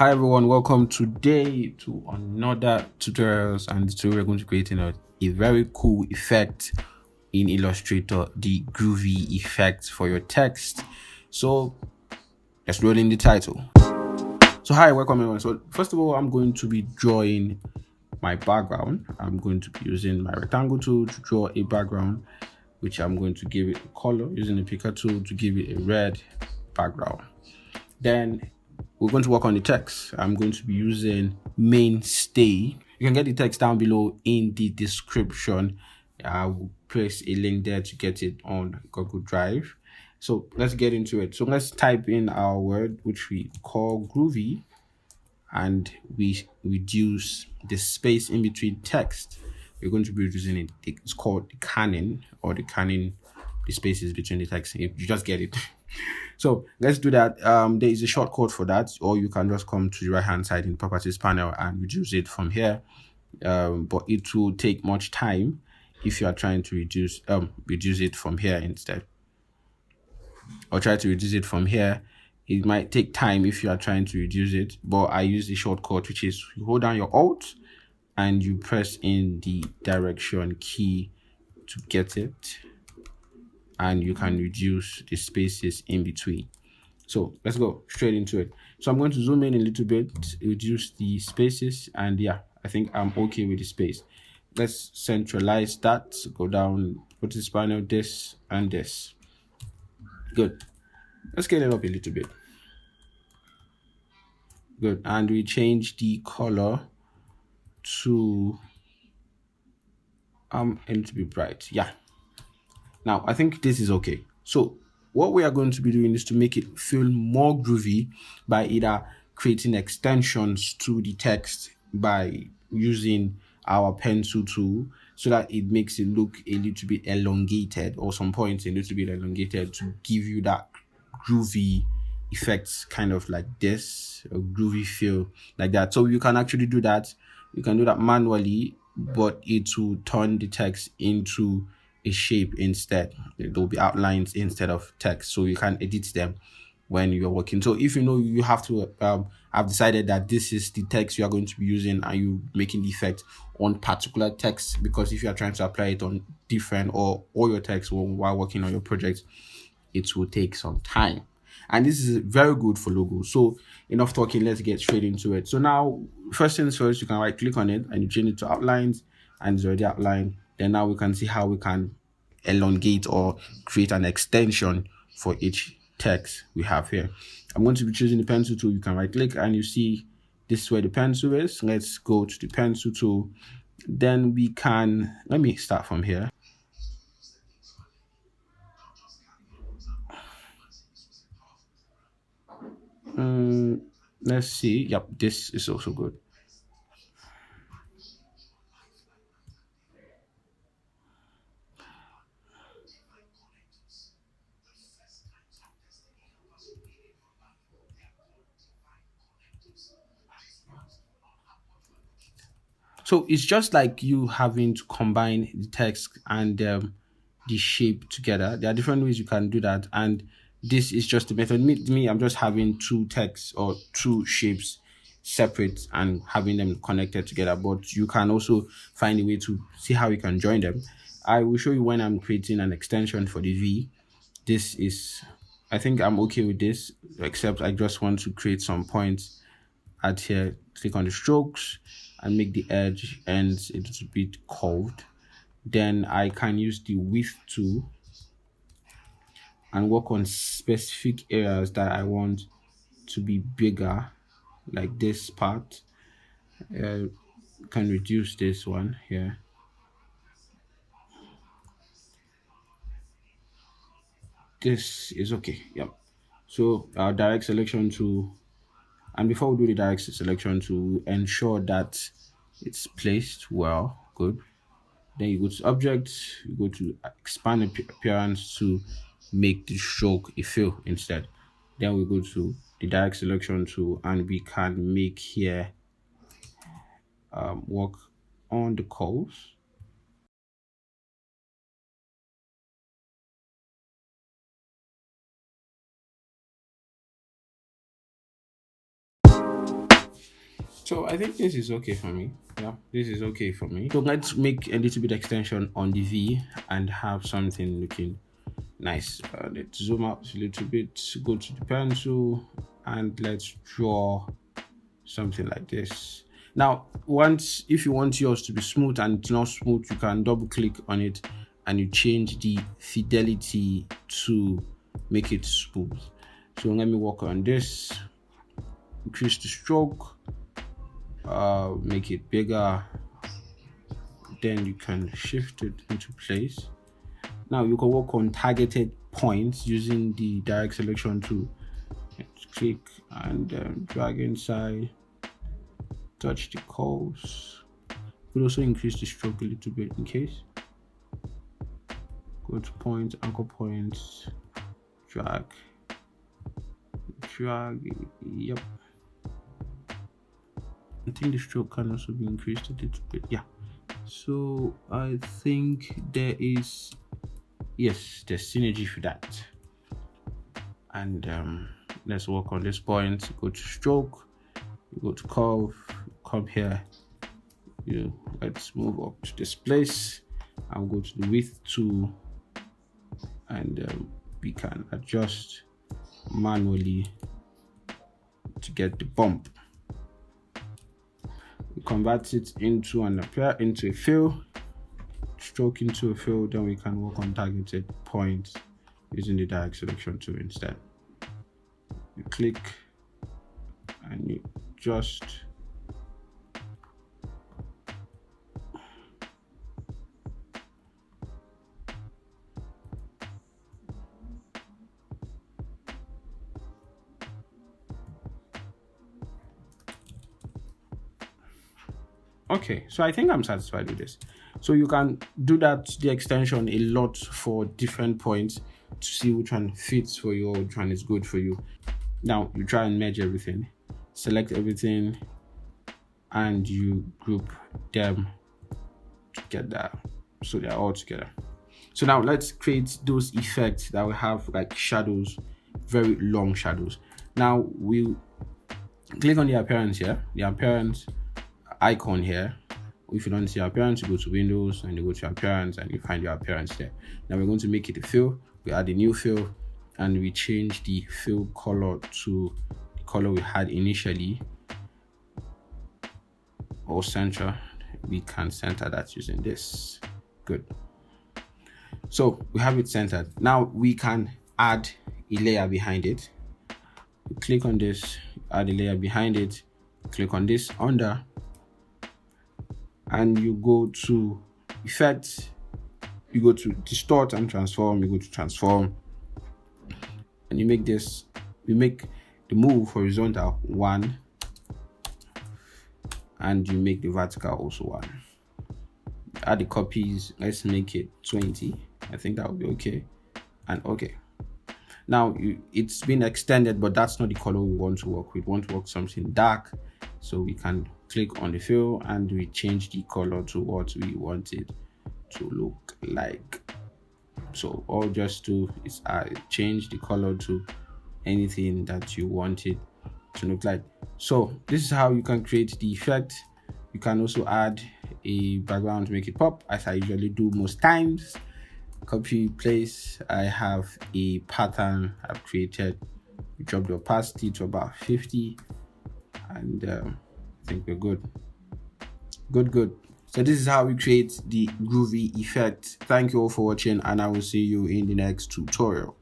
Hi everyone, welcome today to another tutorials, and today we're going to create a very cool effect in Illustrator, the Groovy Effect for your text. So let's roll in the title. So hi, welcome everyone. So first of all, I'm going to be drawing my background. I'm going to be using my rectangle tool to draw a background, which I'm going to give it a color using the picker tool to give it a red background. Then we're going to work on the text. I'm going to be using Mainstay. You can get the text down below in the description. I will place a link there to get it on Google Drive. So let's get into it. So let's type in our word, which we call Groovy, and we reduce the space in between text. We're going to be reducing it. It's called the canon, or the canon, the spaces between the text. You just get it. So let's do that. There is a shortcut for that, or you can just come to the right hand side in the properties panel and reduce it from here. But it will take much time if you are trying to reduce it from here instead, or try to reduce it from here. It might take time if you are trying to reduce it, but I use the shortcut, which is you hold down your Alt and you press in the direction key to get it, and you can reduce the spaces in between. So let's go straight into it. So I'm going to zoom in a little bit, reduce the spaces, and yeah, I think I'm okay with the space. Let's centralize that. Go down, go to this panel, this and this. Good. Let's scale it up a little bit. Good. And we change the color to a little bit bright. Yeah. Now I think this is okay. So what we are going to be doing is to make it feel more groovy by either creating extensions to the text by using our pencil tool, so that it makes it look a little bit elongated, or some points a little bit elongated, to give you that groovy effects, kind of like this, a groovy feel like that. So you can actually do that. You can do that manually, but it will turn the text into a shape instead. There will be outlines instead of text, so you can edit them when you're working. So if you know you have to have decided that this is the text you are going to be using, and you making the effect on particular text, because if you are trying to apply it on different or all your text while working on your project, it will take some time. And this is very good for logos. So enough talking, let's get straight into it. So now, first things first, you can right click on it and you change it to outlines, and it's already outlined. Then now we can see how we can elongate or create an extension for each text we have here. I'm going to be choosing the pencil tool. You can right click and you see this is where the pencil is. Let's go to the pencil tool. Then we can, let me start from here. Let's see. Yep, this is also good. So it's just like you having to combine the text and the shape together. There are different ways you can do that, and this is just a method. Me, I'm just having two texts or two shapes separate and having them connected together. But you can also find a way to see how you can join them. I will show you when I'm creating an extension for the V. This is, I think I'm okay with this, except I just want to create some points at here. Click on the strokes and make the edge ends a little bit curved. Then I can use the width tool and work on specific areas that I want to be bigger, like this part. Can reduce this one here. This is okay. Yep. So our direct selection tool, and before we do the direct selection to ensure that it's placed well. Good. Then you go to objects, you go to expand appearance to make the stroke a fill instead. Then we go to the direct selection tool, and we can make here work on the curves. So I think this is okay for me. Yeah, this is okay for me. So let's make a little bit extension on the V and have something looking nice. Let's zoom out a little bit, go to the pencil, and let's draw something like this. Now, once if you want yours to be smooth and it's not smooth, you can double click on it and you change the fidelity to make it smooth. So let me work on this, increase the stroke, make it bigger, then you can shift it into place. Now you can work on targeted points using the direct selection tool. Let's click and drag inside, touch the curves. Could also increase the stroke a little bit in case. Go to point, anchor points, drag, yep. I think the stroke can also be increased a little bit. Yeah. So I think there is, yes, there's synergy for that. And let's work on this point. Go to stroke, you go to curve, come here. Let's move up to this place and go to the width tool, and we can adjust manually to get the bump. We convert it into a fill, stroke into a fill, then we can work on targeted points using the direct selection tool instead. You click and you just okay, so I think I'm satisfied with this. So you can do that, the extension, a lot for different points to see which one fits for you or which one is good for you. Now you try and merge everything, select everything, and you group them together so they're all together. So now let's create those effects that we have, like shadows, very long shadows. Now we'll click on the appearance here, the appearance icon here. If you don't see appearance, you go to Windows and you go to appearance and you find your appearance there. Now we're going to make it a fill. We add a new fill and we change the fill color to the color we had initially, or center. We can center that using this. Good. So we have it centered. Now we can add a layer behind it. You click on this, add a layer behind it, click on this under, and you go to effects, you go to distort and transform, you go to transform, and you make this, we make the move horizontal 1, and you make the vertical also 1. Add the copies, let's make it 20. I think that will be okay. And okay. Now it's been extended, but that's not the color we want to work with. We want to work something dark, so we can click on the fill and we change the color to what we want it to look like. So all just do is change the color to anything that you want it to look like. So this is how you can create the effect. You can also add a background to make it pop, as I usually do most times. Copy, place. I have a pattern I've created. You drop the opacity to about 50, and I think we're good. Good. So this is how we create the Groovy effect. Thank you all for watching, and I will see you in the next tutorial.